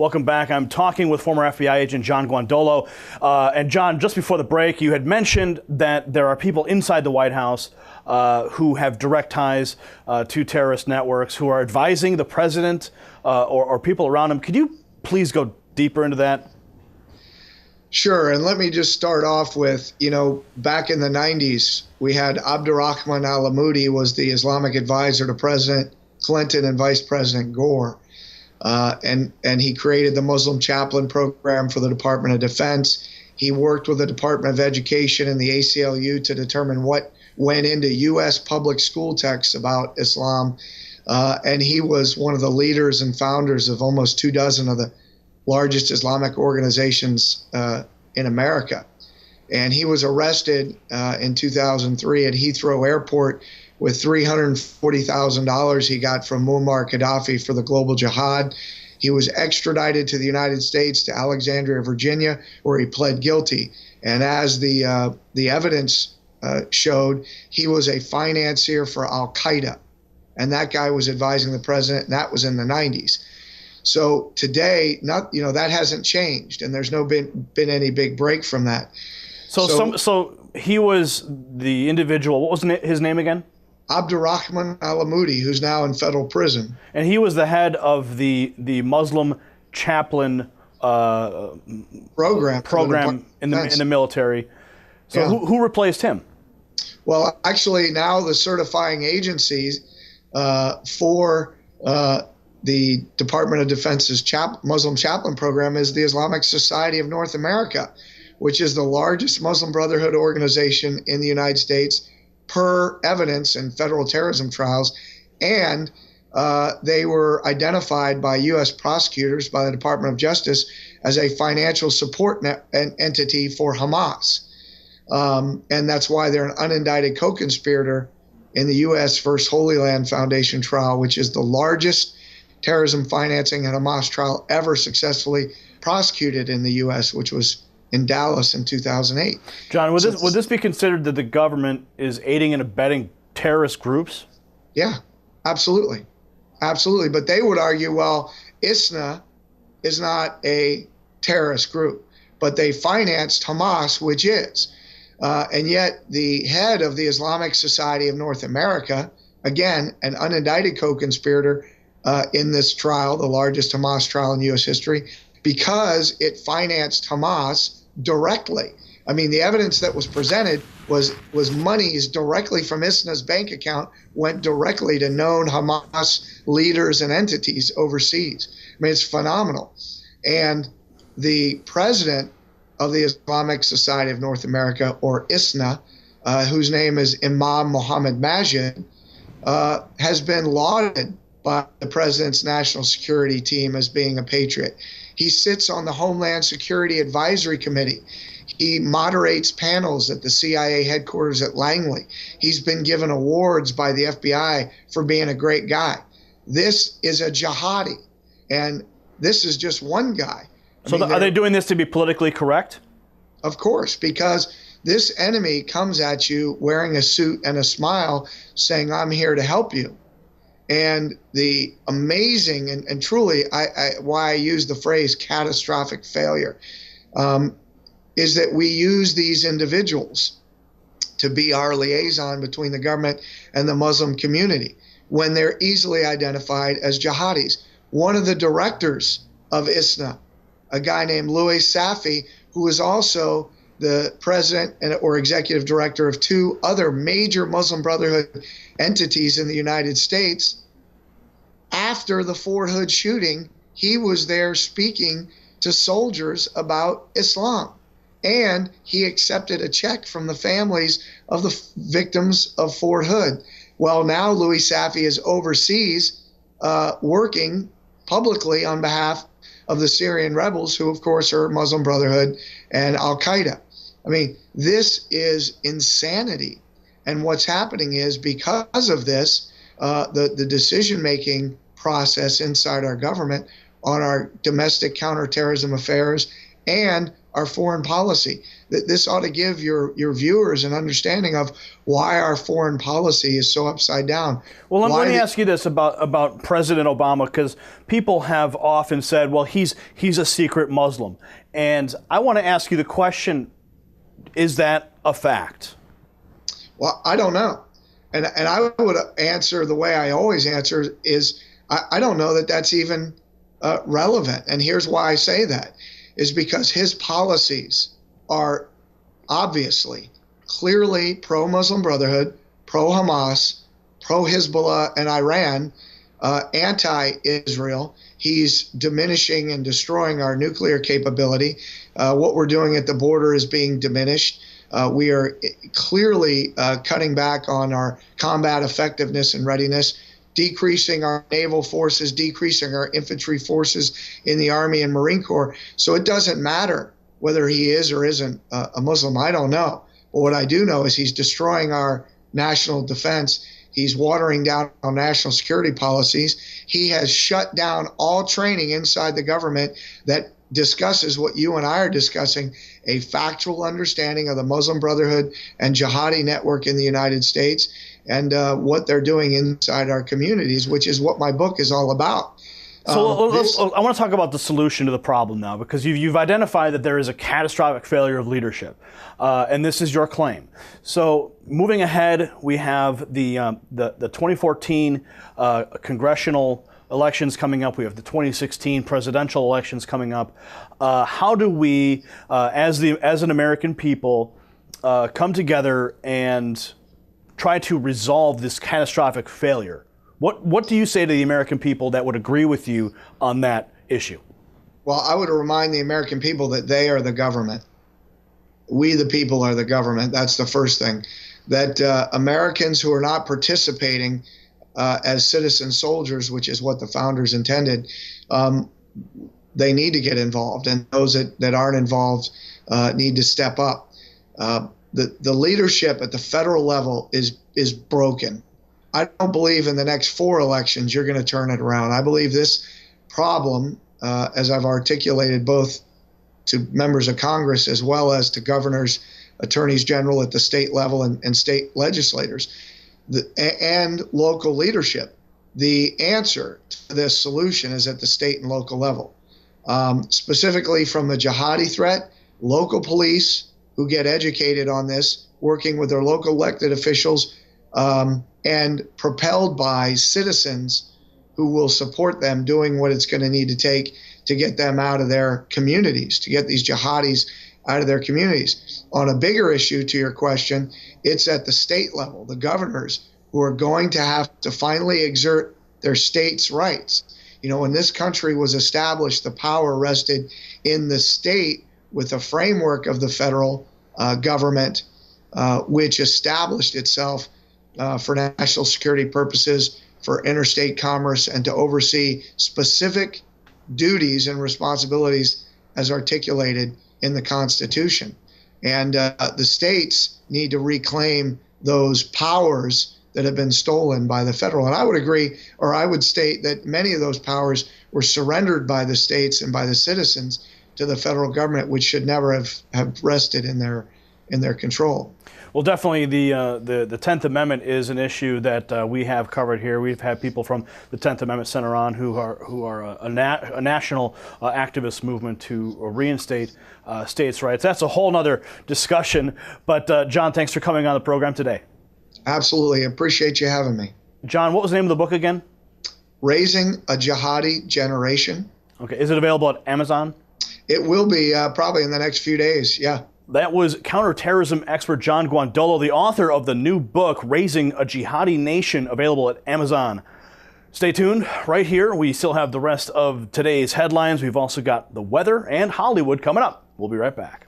Welcome back. I'm talking with former FBI agent John Guandolo. And John, just before the break, you had mentioned that there are people inside the White House who have direct ties to terrorist networks, who are advising the president or people around him. Could you please go deeper into that? Sure, and let me just start off with, back in the 90s, we had Abdurrahman al-Amoudi was the Islamic advisor to President Clinton and Vice President Gore. And he created the Muslim Chaplain Program for the Department of Defense. He worked with the Department of Education and the ACLU to determine what went into U.S. public school texts about Islam. And he was one of the leaders and founders of almost 24 of the largest Islamic organizations in America. And he was arrested in 2003 at Heathrow Airport with $340,000 he got from Muammar Gaddafi for the global jihad. He was extradited to the United States, to Alexandria, Virginia, where he pled guilty. And as the evidence showed, he was a financier for Al-Qaeda. And that guy was advising the president, and that was in the 90s. So today, that hasn't changed, and there's been any big break from that. So he was the individual. What was his name again? Abdurrahman al-Amoudi, who's now in federal prison. And he was the head of the Muslim Chaplain program in the military. So yeah. Who replaced him? Well, actually, now the certifying agencies for the Department of Defense's Muslim Chaplain program is the Islamic Society of North America, which is the largest Muslim Brotherhood organization in the United States per evidence in federal terrorism trials. And they were identified by U.S. prosecutors, by the Department of Justice, as a financial support entity for Hamas. And that's why they're an unindicted co-conspirator in the U.S. versus Holy Land Foundation trial, which is the largest terrorism financing and Hamas trial ever successfully prosecuted in the U.S., which was in Dallas in 2008. John, would this be considered that the government is aiding and abetting terrorist groups? Yeah, absolutely. Absolutely. But they would argue, well, ISNA is not a terrorist group, but they financed Hamas, which is. And yet the head of the Islamic Society of North America, again, an unindicted co-conspirator in this trial, the largest Hamas trial in U.S. history, because it financed Hamas directly. I mean, the evidence that was presented was monies directly from ISNA's bank account went directly to known Hamas leaders and entities overseas. I mean, it's phenomenal. And the president of the Islamic Society of North America, or ISNA, whose name is Imam Mohammed Majid, has been lauded by the president's national security team as being a patriot. He sits on the Homeland Security Advisory Committee. He moderates panels at the CIA headquarters at Langley. He's been given awards by the FBI for being a great guy. This is a jihadi, and this is just one guy. Are they doing this to be politically correct? Of course, because this enemy comes at you wearing a suit and a smile saying, I'm here to help you. And the amazing and truly why I use the phrase catastrophic failure is that we use these individuals to be our liaison between the government and the Muslim community when they're easily identified as jihadis. One of the directors of ISNA, a guy named Louis Safi, who is also the president or executive director of two other major Muslim Brotherhood entities in the United States. After the Fort Hood shooting, he was there speaking to soldiers about Islam. And he accepted a check from the families of the victims of Fort Hood. Well, now Louis Safi is overseas working publicly on behalf of the Syrian rebels, who, of course, are Muslim Brotherhood and Al-Qaeda. I mean, this is insanity. And what's happening is, because of this, the decision-making process inside our government on our domestic counterterrorism affairs and our foreign policy. This ought to give your viewers an understanding of why our foreign policy is so upside down. Well, let me ask you this about President Obama, because people have often said, well, he's a secret Muslim. And I want to ask you the question, is that a fact? Well, I don't know. And I would answer the way I always answer is I don't know that that's even relevant. And here's why I say that, is because his policies are obviously, clearly pro-Muslim Brotherhood, pro-Hamas, pro-Hezbollah and Iran, anti-Israel. He's diminishing and destroying our nuclear capability. What we're doing at the border is being diminished. We are clearly cutting back on our combat effectiveness and readiness, decreasing our naval forces, decreasing our infantry forces in the Army and Marine Corps. So it doesn't matter whether he is or isn't a Muslim. I don't know. But what I do know is he's destroying our national defense. He's watering down our national security policies. He has shut down all training inside the government that discusses what you and I are discussing, a factual understanding of the Muslim Brotherhood and jihadi network in the United States and what they're doing inside our communities, which is what my book is all about. So I want to talk about the solution to the problem now, because you've identified that there is a catastrophic failure of leadership, and this is your claim. So moving ahead, we have the 2014 congressional elections coming up. We have the 2016 presidential elections coming up. How do we, as an American people, come together and try to resolve this catastrophic failure? What do you say to the American people that would agree with you on that issue? Well, I would remind the American people that they are the government. We, the people, are the government. That's the first thing. That Americans who are not participating as citizen soldiers, which is what the founders intended, they need to get involved. And those that aren't involved need to step up. The leadership at the federal level is broken. I don't believe in the next 4 elections you're going to turn it around. I believe this problem, as I've articulated both to members of Congress as well as to governors, attorneys general at the state level and state legislators and local leadership, the answer to this solution is at the state and local level. Specifically from the jihadi threat, local police who get educated on this, working with their local elected officials, and propelled by citizens who will support them doing what it's going to need to take to get them out of their communities, to get these jihadis out of their communities. On a bigger issue to your question, it's at the state level, the governors who are going to have to finally exert their state's rights. You know, when this country was established, the power rested in the state with a framework of the federal government, which established itself for national security purposes, for interstate commerce, and to oversee specific duties and responsibilities as articulated in the Constitution. And the states need to reclaim those powers that have been stolen by the federal. And I would agree, or I would state that many of those powers were surrendered by the states and by the citizens to the federal government, which should never have rested in their control. Well, definitely the 10th Amendment is an issue that we have covered here. We've had people from the 10th Amendment Center on who are a national activist movement to reinstate states' rights. That's a whole nother discussion. But John, thanks for coming on the program today. Absolutely. Appreciate you having me. John, what was the name of the book again? Raising a Jihadi Generation. Okay. Is it available at Amazon? It will be probably in the next few days. Yeah. That was counterterrorism expert John Guandolo, the author of the new book, Raising a Jihadi Nation, available at Amazon. Stay tuned right here. We still have the rest of today's headlines. We've also got the weather and Hollywood coming up. We'll be right back.